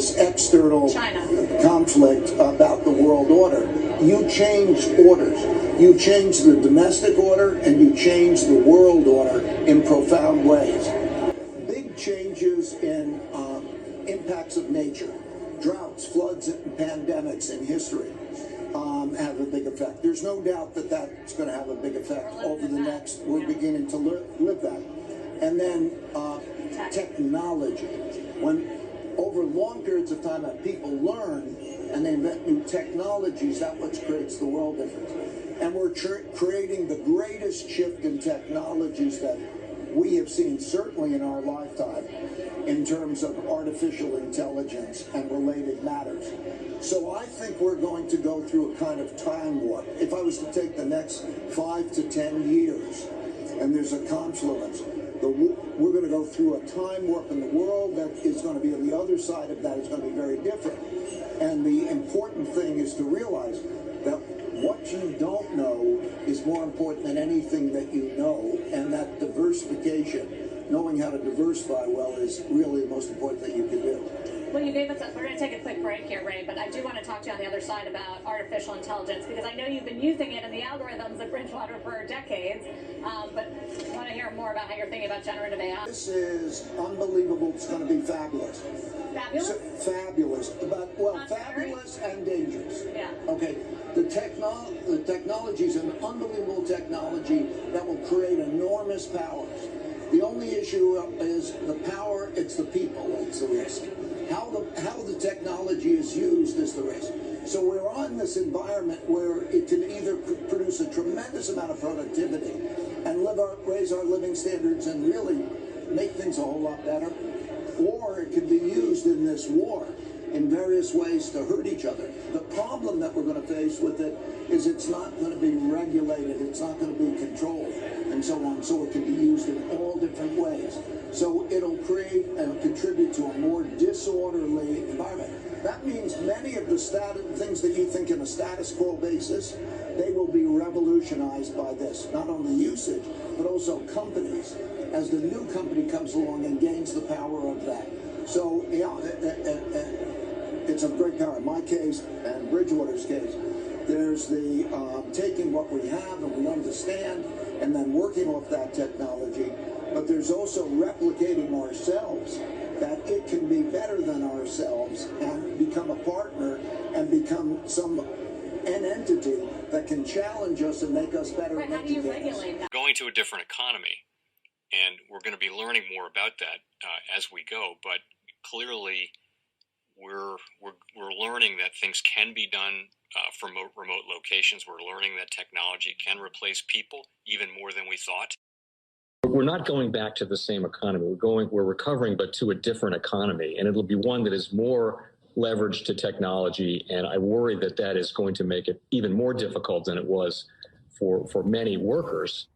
this external China conflict about the world order. You change orders. You change the domestic order and you change the world order in profound ways. Big changes in impacts of nature, droughts, floods, and pandemics in history have a big effect. There's no doubt that that's going to have a big effect over the next, we're beginning to live that. And then technology. When over long periods of time that people learn and they invent new technologies, that's what creates the world difference. And we're creating the greatest shift in technologies that we have seen, certainly in our lifetime, in terms of artificial intelligence and related matters. So I think we're going to go through a kind of time warp. If I was to take the next 5 to 10 years, and there's a confluence, we're going to go through a time warp in the world that is going to be on the other side of that is going to be very different. And the important thing is to realize that what you don't know is more important than anything that you know, and that diversification, knowing how to diversify well, is really the most important thing you can do. Well, you gave us we're going to take a quick break here, Ray, but I do want to talk to you on the other side about artificial intelligence, because I know you've been using it in the algorithms at Bridgewater for decades, but I want to hear more about how you're thinking about generative AI. This is unbelievable. It's going to be fabulous. Fabulous? Fabulous. But, well, fabulous and dangerous. Yeah. Okay. The technology is an unbelievable technology that will create enormous powers. The only issue is the power, it's the people, it's the risk. How the technology is used is the risk. So we're on this environment where it can either produce a tremendous amount of productivity and raise our living standards and really make things a whole lot better, or it can be used in this war in various ways to hurt each other. The problem that we're going to face with it is it's not going to be regulated, it's not going to be controlled, and so on. So it can be used in all different ways. So it'll create and contribute to a more disorderly environment. That means many of the things that you think in a status quo basis, they will be revolutionized by this. Not only usage, but also companies, as the new company comes along and gains the power of that. So, yeah, it's a great power. In my case, and Bridgewater's case, there's the taking what we have and we understand and then working off that technology, but there's also replicating ourselves, that it can be better than ourselves and become a partner and become an entity that can challenge us and make us better. Right, how do you regulate that? Going to a different economy, and we're going to be learning more about that as we go, but clearly we're learning that things can be done from remote locations. We're learning that technology can replace people even more than we thought. We're not going back to the same economy. We're recovering, but to a different economy, and it'll be one that is more leveraged to technology. And I worry that that is going to make it even more difficult than it was for many workers.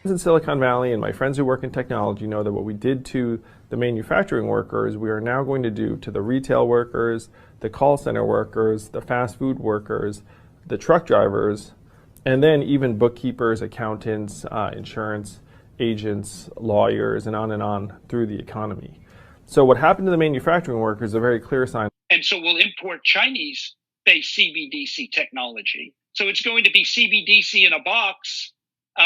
In Silicon Valley, and my friends who work in technology know that what we did to the manufacturing workers, we are now going to do to the retail workers, the call center workers, the fast food workers, the truck drivers, and then even bookkeepers, accountants, insurance agents, lawyers, and on through the economy. So what happened to the manufacturing workers is a very clear sign. And so we'll import Chinese-based CBDC technology. So it's going to be CBDC in a box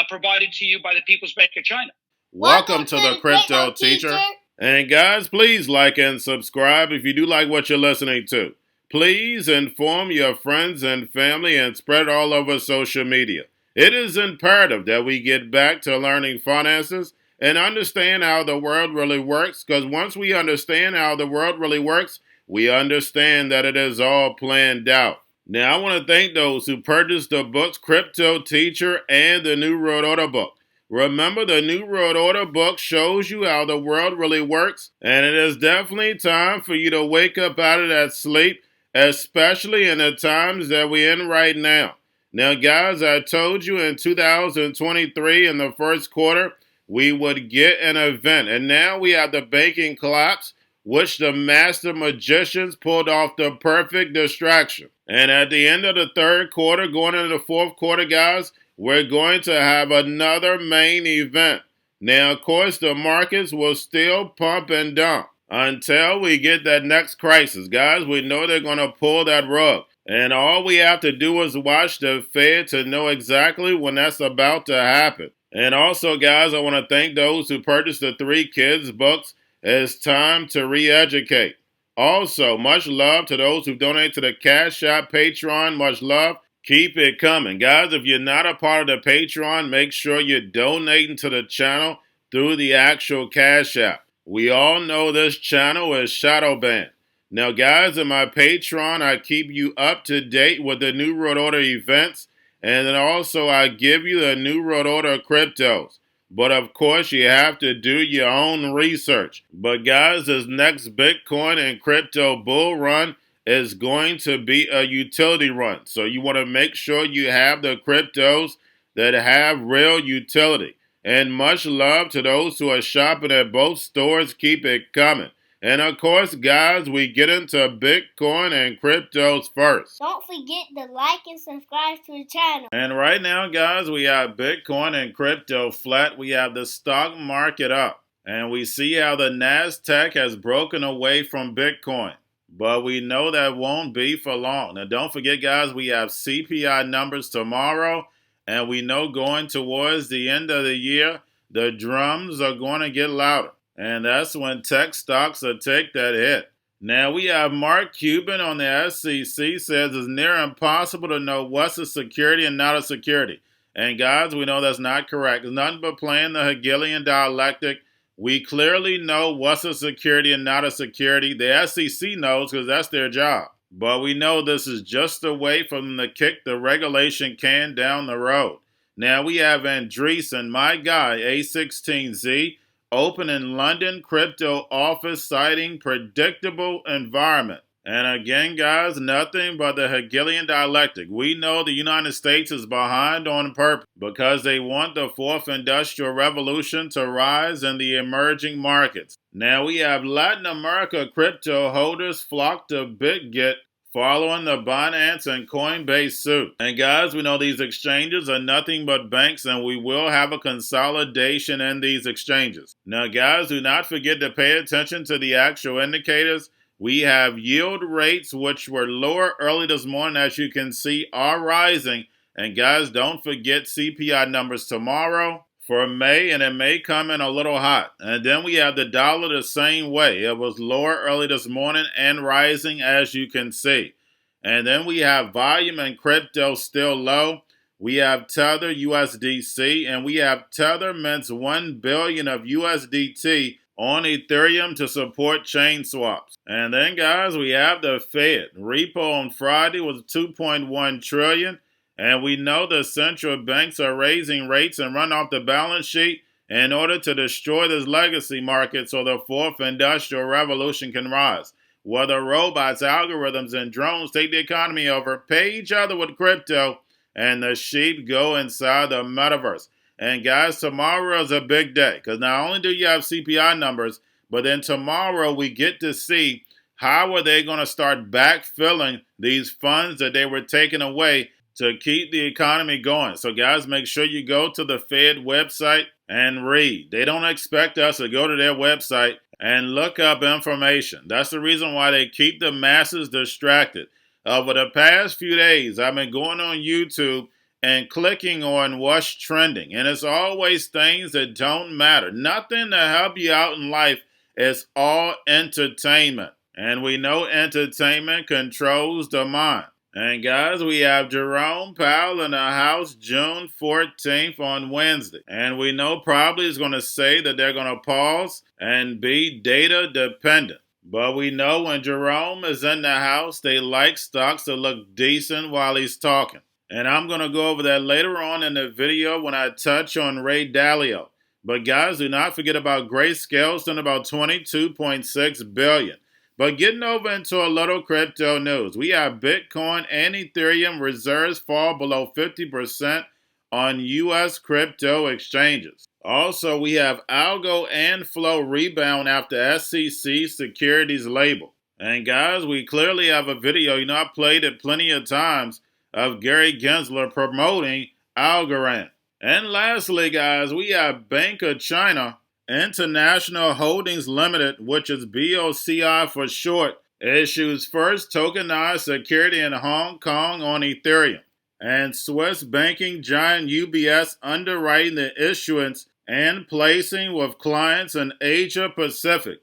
provided to you by the People's Bank of China. Welcome to the Crypto Teacher. And guys, please like and subscribe if you do like what you're listening to. Please inform your friends and family and spread it all over social media. It is imperative that we get back to learning finances and understand how the world really works, because once we understand how the world really works, we understand that it is all planned out. Now, I want to thank those who purchased the books Cryptoteacher and the New World Order book. Remember, the New World Order book shows you how the world really works, and it is definitely time for you to wake up out of that sleep, especially in the times that we're in right now. Now, guys, I told you in 2023 in the first quarter, we would get an event. And now we have the banking collapse, which the master magicians pulled off the perfect distraction. And at the end of the third quarter, going into the fourth quarter, guys, we're going to have another main event. Now, of course, the markets will still pump and dump. until we get that next crisis. Guys, we know they're going to pull that rug. And all we have to do is watch the Fed to know exactly when that's about to happen. And also, guys, I want to thank those who purchased the 3 kids' books. It's time to re-educate. Also, much love to those who donate to the Cash App, Patreon. Much love. Keep it coming. Guys, if you're not a part of the Patreon, make sure you're donating to the channel through the actual Cash App. We all know this channel is shadow banned. Now, guys, in my Patreon, I keep you up to date with the New World Order events, and then also I give you the New World Order cryptos. But of course, you have to do your own research. But guys, this next Bitcoin and crypto bull run is going to be a utility run. So you want to make sure you have the cryptos that have real utility. And much love to those who are shopping at both stores. Keep it coming. And of course, guys, we get into Bitcoin and cryptos first. Don't forget to like and subscribe to the channel. And right now, guys, we have Bitcoin and crypto flat. We have the stock market up. And we see how the NASDAQ has broken away from Bitcoin. But we know that won't be for long. Now, don't forget, guys, we have CPI numbers tomorrow. And we know going towards the end of the year, the drums are going to get louder. And that's when tech stocks will take that hit. Now we have Mark Cuban on the SEC says it's near impossible to know what's a security and not a security. And guys, we know that's not correct. It's nothing but playing the Hegelian dialectic. We clearly know what's a security and not a security. The SEC knows because that's their job. But we know this is just a way for them to kick the regulation can down the road. Now we have Andreessen, my guy, A16Z, open in London crypto office citing predictable environment. And again, guys, nothing but the Hegelian dialectic. We know the United States is behind on purpose because they want the 4th Industrial Revolution to rise in the emerging markets. Now we have Latin America crypto holders flock to BitGet following the Binance and Coinbase suit. And guys, we know these exchanges are nothing but banks, and we will have a consolidation in these exchanges. Now guys, do not forget to pay attention to the actual indicators. We have yield rates, which were lower early this morning, as you can see, are rising. And guys, don't forget CPI numbers tomorrow for May, and it may come in a little hot. And then we have the dollar the same way. It was lower early this morning and rising, as you can see. And then we have volume and crypto still low. We have Tether USDC, and we have Tether mints 1 billion of USDT on Ethereum to support chain swaps. And then, guys, we have the Fed. Repo on Friday was 2.1 trillion. And we know the central banks are raising rates and run off the balance sheet in order to destroy this legacy market so the 4th Industrial Revolution can rise. Whether robots, algorithms, and drones take the economy over, pay each other with crypto, and the sheep go inside the metaverse. And guys, tomorrow is a big day because not only do you have CPI numbers, but then tomorrow we get to see how are they going to start backfilling these funds that they were taking away to keep the economy going. So guys, make sure you go to the Fed website and read. They don't expect us to go to their website and look up information. That's the reason why they keep the masses distracted. Over the past few days, I've been going on YouTube and clicking on what's trending. And it's always things that don't matter. Nothing to help you out in life. It's all entertainment. And we know entertainment controls the mind. And guys, we have Jerome Powell in the House June 14th on Wednesday. And we know probably is going to say that they're going to pause and be data dependent. But we know when Jerome is in the House, they like stocks to look decent while he's talking. And I'm going to go over that later on in the video when I touch on Ray Dalio. But guys, do not forget about Grayscale, still about $22.6 billion. But getting over into a little crypto news, we have Bitcoin and Ethereum reserves fall below 50% on U.S. crypto exchanges. Also, we have Algo and Flow rebound after SEC securities label. And guys, we clearly have a video, I played it plenty of times, of Gary Gensler promoting Algorand. And lastly, guys, we have Bank of China International Holdings Limited, which is BOCI for short, issues first tokenized security in Hong Kong on Ethereum. And Swiss banking giant UBS underwriting the issuance and placing with clients in Asia Pacific.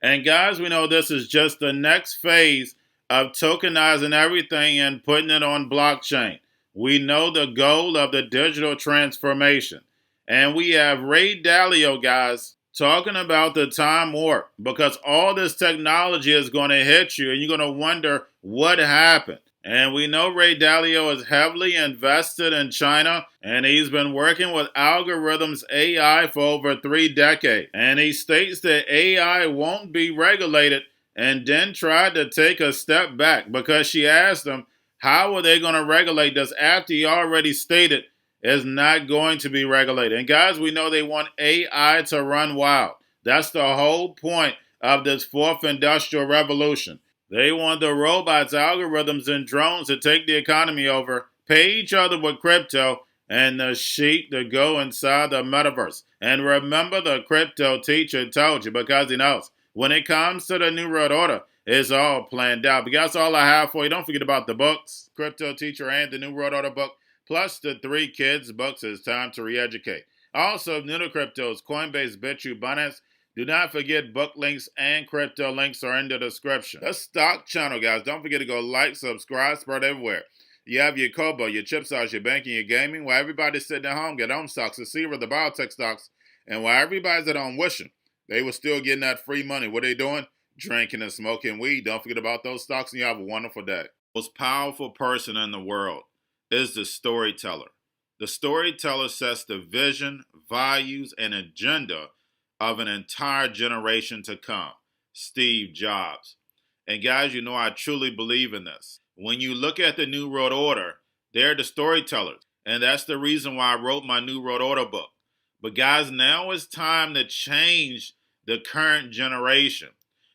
And guys, we know this is just the next phase of tokenizing everything and putting it on blockchain. We know the goal of the digital transformation. And we have Ray Dalio, guys, talking about the time warp, because all this technology is going to hit you and you're going to wonder what happened. And we know Ray Dalio is heavily invested in China, and he's been working with algorithms AI for over 3 decades. And he states that AI won't be regulated, and then tried to take a step back because she asked him, how are they going to regulate this after he already stated is not going to be regulated? And guys, we know they want AI to run wild. That's the whole point of this fourth industrial revolution. They want the robots, algorithms, and drones to take the economy over, pay each other with crypto, and the sheep to go inside the metaverse. And remember, the crypto teacher told you, because he knows when it comes to the New World Order, it's all planned out. But that's all I have for you. Don't forget about the books, Crypto Teacher and the New World Order book, plus the 3 kids' books. It's time to re-educate. Also, new to cryptos, Coinbase, Bitrue, Binance. Do not forget book links and crypto links are in the description. The stock channel, guys. Don't forget to go like, subscribe, spread everywhere. You have your Kobo, your chip stocks, your banking, your gaming. While everybody's sitting at home, get home stocks, the Seaver, the biotech stocks. And while everybody's at home wishing they were still getting that free money, what are they doing? Drinking and smoking weed. Don't forget about those stocks, and you have a wonderful day. The most powerful person in the world is the storyteller. The storyteller sets the vision, values, and agenda of an entire generation to come. Steve Jobs. And guys, you know I truly believe in this. When you look at the New World Order, they're the storytellers. And that's the reason why I wrote my New World Order book. But guys, now it's time to change the current generation.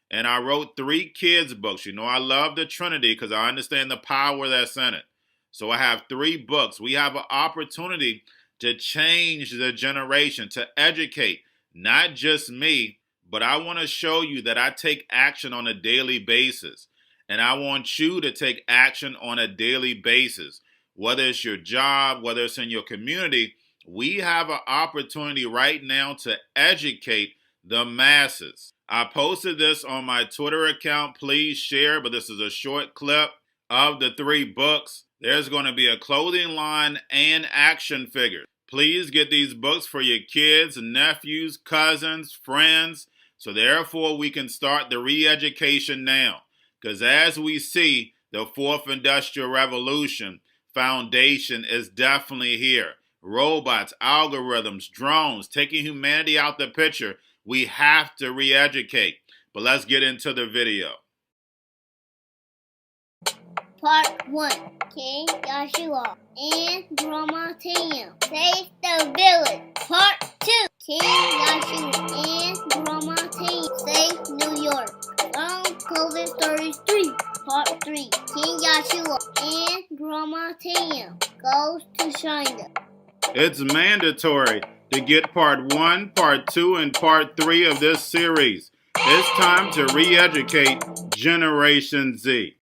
And I wrote 3 kids' books. You know I love the Trinity because I understand the power that's in it. So I have 3 books. We have an opportunity to change the generation, to educate, not just me, but I want to show you that I take action on a daily basis. And I want you to take action on a daily basis. Whether it's your job, whether it's in your community, we have an opportunity right now to educate the masses. I posted this on my Twitter account. Please share, but this is a short clip of the 3 books. There's going to be a clothing line and action figures. Please get these books for your kids, nephews, cousins, friends, so therefore we can start the re-education now. Because as we see, the 4th Industrial Revolution foundation is definitely here. Robots, algorithms, drones, taking humanity out the picture. We have to re-educate. But let's get into the video. Part 1. King Joshua and Grandma Tam save the village. Part 2. King Joshua and Grandma Tam save New York from COVID-33. Part 3. King Joshua and Grandma Tam goes to China. It's mandatory to get part 1, part 2, and part 3 of this series. It's time to re-educate Generation Z.